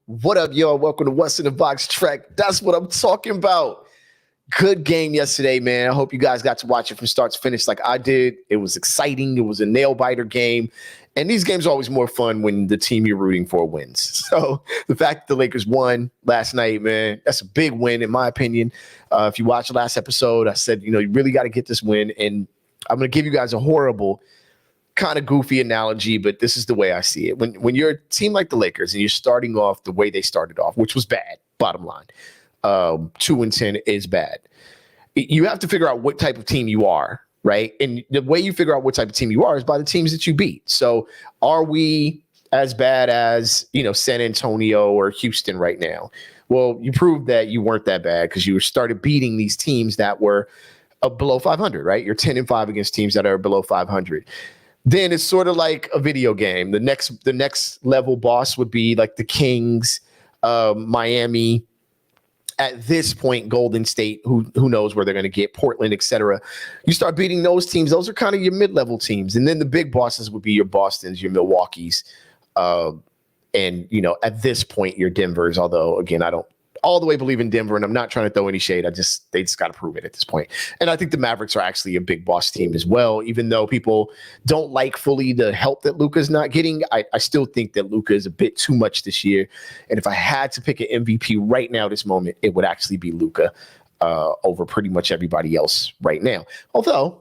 What up, yo? Welcome to What's in the Box Track. That's what I'm talking about. Good game yesterday, man. I hope you guys got to watch it from start to finish like I did. It was exciting. It was a nail-biter game. And these games are always more fun when the team you're rooting for wins. So the fact that the Lakers won last night, man, that's a big win in my opinion. If you watched the last episode, I said, you really got to get this win. And I'm going to give you guys a horrible, kind of goofy analogy, but this is the way I see it. When you're a team like the Lakers and you're starting off the way they started off, which was bad, bottom line, 2-10 is bad. You have to figure out what type of team you are, right? And the way you figure out what type of team you are is by the teams that you beat. So are we as bad as, San Antonio or Houston right now? Well, you proved that you weren't that bad because you started beating these teams that were below 500, right? You're 10-5 against teams that are below 500. Then it's sort of like a video game. The next level boss would be like the Kings, Miami. At this point, Golden State, who knows where they're going to get, Portland, etc. You start beating those teams. Those are kind of your mid-level teams. And then the big bosses would be your Bostons, your Milwaukees. And, at this point, your Denvers, although, again, I don't all the way believe in Denver, and I'm not trying to throw any shade. They just got to prove it at this point. And I think the Mavericks are actually a big boss team as well, even though people don't like fully the help that Luka's not getting. I still think that Luka is a bit too much this year. And if I had to pick an MVP right now, this moment, it would actually be Luka over pretty much everybody else right now. Although,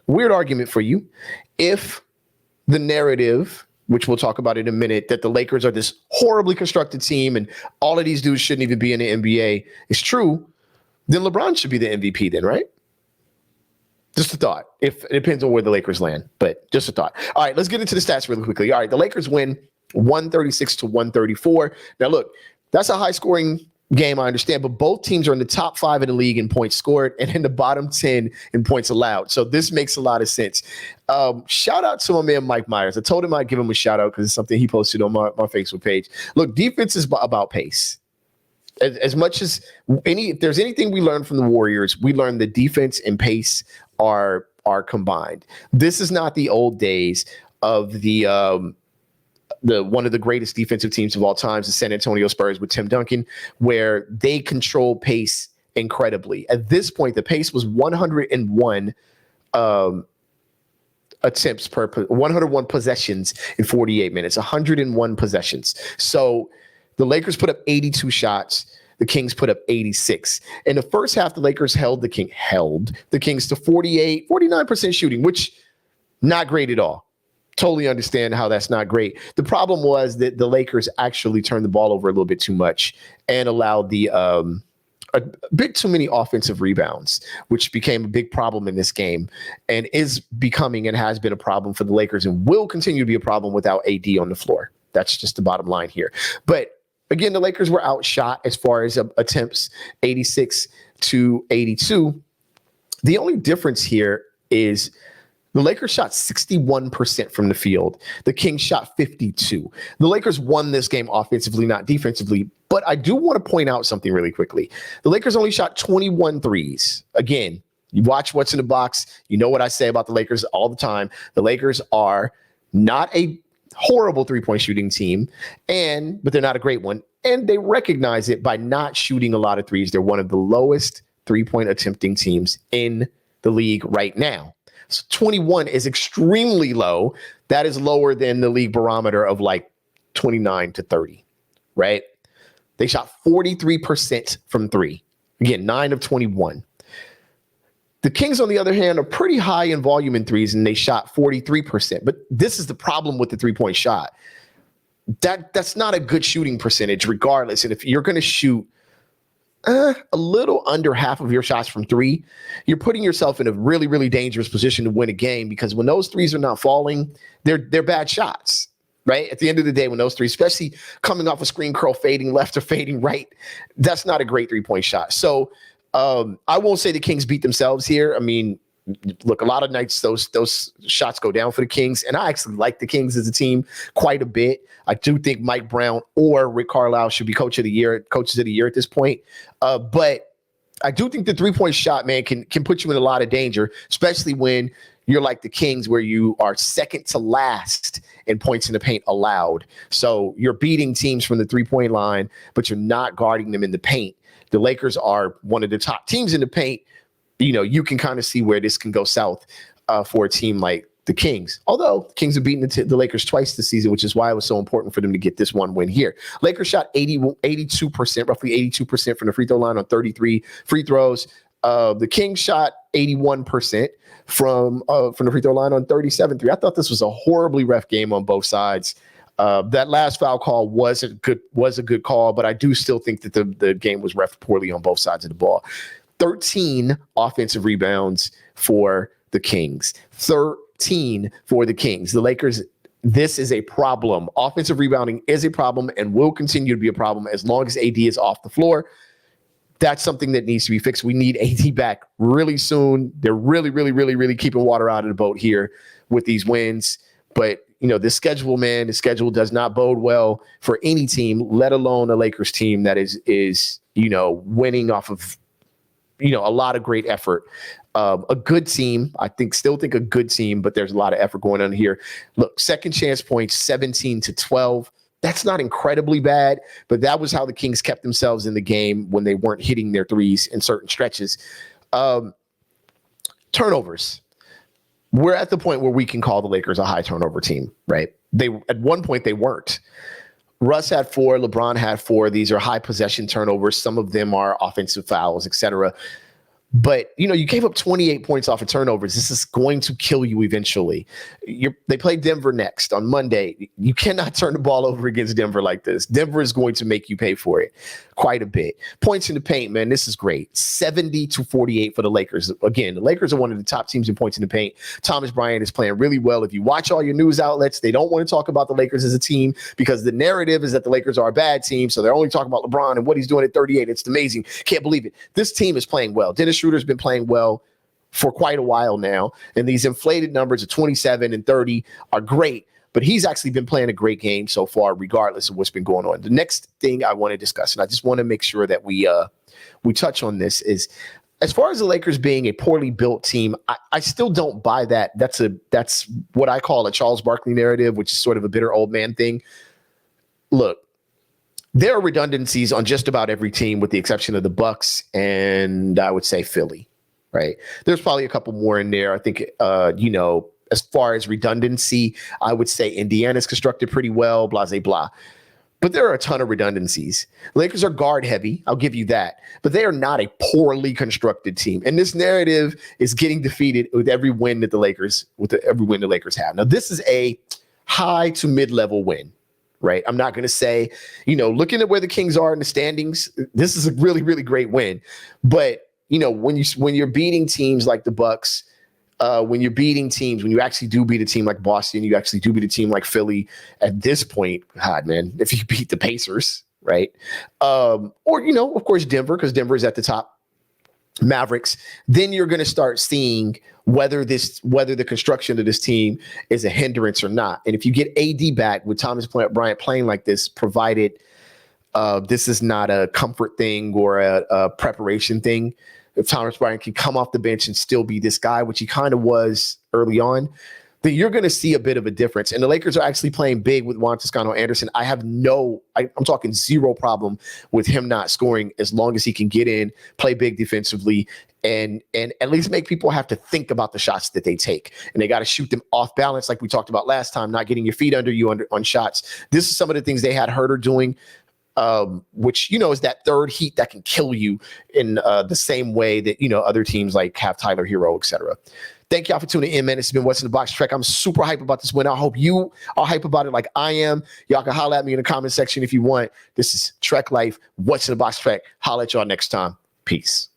weird argument for you. If the narrative, which we'll talk about in a minute, that the Lakers are this horribly constructed team and all of these dudes shouldn't even be in the NBA is true, then LeBron should be the MVP then, right? Just a thought. If it depends on where the Lakers land, but just a thought. All right, let's get into the stats really quickly. All right, the Lakers win 136-134. Now, look, that's a high-scoring game, I understand, but both teams are in the top 5 in the league in points scored and in the bottom 10 in points allowed. So this makes a lot of sense. Shout out to my man Mike Myers. I told him I'd give him a shout out because it's something he posted on my Facebook page. Look, defense is about pace. As much as if there's anything we learned from the Warriors, we learned that defense and pace are combined. This is not the old days of the one of the greatest defensive teams of all times, the San Antonio Spurs with Tim Duncan, where they control pace incredibly. At this point, the pace was 101 attempts 101 possessions in 48 minutes, 101 possessions. So the Lakers put up 82 shots. The Kings put up 86. In the first half, the Lakers held the Kings to 49% shooting, which not great at all. Totally understand how that's not great. The problem was that the Lakers actually turned the ball over a little bit too much and allowed a bit too many offensive rebounds, which became a big problem in this game and is becoming and has been a problem for the Lakers and will continue to be a problem without AD on the floor. That's just the bottom line here. But again, the Lakers were outshot as far as attempts, 86-82. The only difference here is the Lakers shot 61% from the field. The Kings shot 52%. The Lakers won this game offensively, not defensively. But I do want to point out something really quickly. The Lakers only shot 21 threes. Again, you watch What's in the Box. You know what I say about the Lakers all the time. The Lakers are not a horrible three-point shooting team, but they're not a great one. And they recognize it by not shooting a lot of threes. They're one of the lowest three-point attempting teams in the league right now. So 21 is extremely low. That is lower than the league barometer of like 29 to 30, right? They shot 43% from three. Again, 9 of 21. The Kings, on the other hand, are pretty high in volume in threes, and they shot 43%. But this is the problem with the three-point shot. That's not a good shooting percentage regardless. And if you're going to shoot a little under half of your shots from three, you're putting yourself in a really, really dangerous position to win a game, because when those threes are not falling, they're bad shots, right? At the end of the day, when those threes, especially coming off a screen curl, fading left or fading right, that's not a great three-point shot. So I won't say the Kings beat themselves here. I mean, look, a lot of nights those shots go down for the Kings, and I actually like the Kings as a team quite a bit. I do think Mike Brown or Rick Carlisle should be coaches of the year at this point. But I do think the three-point shot, man, can put you in a lot of danger, especially when you're like the Kings, where you are second to last in points in the paint allowed. So you're beating teams from the 3-point line, but you're not guarding them in the paint. The Lakers are one of the top teams in the paint. You can kind of see where this can go south for a team like the Kings. Although the Kings have beaten the Lakers twice this season, which is why it was so important for them to get this one win here. Lakers shot 82%, roughly 82% from the free throw line on 33 free throws. The Kings shot 81% from the free throw line on 37 3. I thought this was a horribly ref game on both sides. That last foul call was a good call, but I do still think that the game was ref poorly on both sides of the ball. 13 offensive rebounds for the Kings. 13 for the Kings. The Lakers, this is a problem. Offensive rebounding is a problem and will continue to be a problem as long as AD is off the floor. That's something that needs to be fixed. We need AD back really soon. They're really, really, really, really keeping water out of the boat here with these wins. But, the schedule does not bode well for any team, let alone a Lakers team that is winning off of, a lot of great effort. A good team, still think a good team, but there's a lot of effort going on here. Look, second chance points, 17-12. That's not incredibly bad, but that was how the Kings kept themselves in the game when they weren't hitting their threes in certain stretches. Turnovers. We're at the point where we can call the Lakers a high turnover team, right? At one point they weren't. Russ had 4, LeBron had 4. These are high possession turnovers. Some of them are offensive fouls, etc. But, you gave up 28 points off of turnovers. This is going to kill you eventually. They play Denver next on Monday. You cannot turn the ball over against Denver like this. Denver is going to make you pay for it quite a bit. Points in the paint, man, this is great. 70-48 for the Lakers. Again, the Lakers are one of the top teams in points in the paint. Thomas Bryant is playing really well. If you watch all your news outlets, they don't want to talk about the Lakers as a team because the narrative is that the Lakers are a bad team. So they're only talking about LeBron and what he's doing at 38. It's amazing. Can't believe it. This team is playing well. Dennis Schroeder's been playing well for quite a while now. And these inflated numbers of 27 and 30 are great. But he's actually been playing a great game so far, regardless of what's been going on. The next thing I want to discuss, and I just want to make sure that we touch on this, is as far as the Lakers being a poorly built team, I still don't buy that. That's what I call a Charles Barkley narrative, which is sort of a bitter old man thing. Look, there are redundancies on just about every team with the exception of the Bucks and I would say Philly, right? There's probably a couple more in there. I think, as far as redundancy, I would say Indiana's constructed pretty well, blah, blah, blah. But there are a ton of redundancies. Lakers are guard heavy. I'll give you that. But they are not a poorly constructed team. And this narrative is getting defeated with every win that the Lakers have. Now, this is a high to mid-level win, right? I'm not going to say, looking at where the Kings are in the standings, this is a really, really great win. But, when you're beating teams like the Bucks, when you're beating teams, when you actually do beat a team like Boston, you actually do beat a team like Philly at this point, God, man, if you beat the Pacers, right? Or, of course, Denver, because Denver is at the top, Mavericks, then you're going to start seeing whether the construction of this team is a hindrance or not. And if you get AD back with Thomas Bryant playing like this, provided this is not a comfort thing or a preparation thing, if Thomas Bryant can come off the bench and still be this guy, which he kind of was early on, then you're going to see a bit of a difference. And the Lakers are actually playing big with Juan Toscano-Anderson. I'm talking zero problem with him not scoring as long as he can get in, play big defensively, and at least make people have to think about the shots that they take. And they got to shoot them off balance like we talked about last time, not getting your feet under you on shots. This is some of the things they had Herter doing, which, is that third heat that can kill you in the same way that, other teams like have Tyler Hero, et cetera. Thank y'all for tuning in, man. This has been What's in the Box Trek. I'm super hype about this win. I hope you are hype about it like I am. Y'all can holler at me in the comment section if you want. This is Trek Life. What's in the Box Trek. Holler at y'all next time. Peace.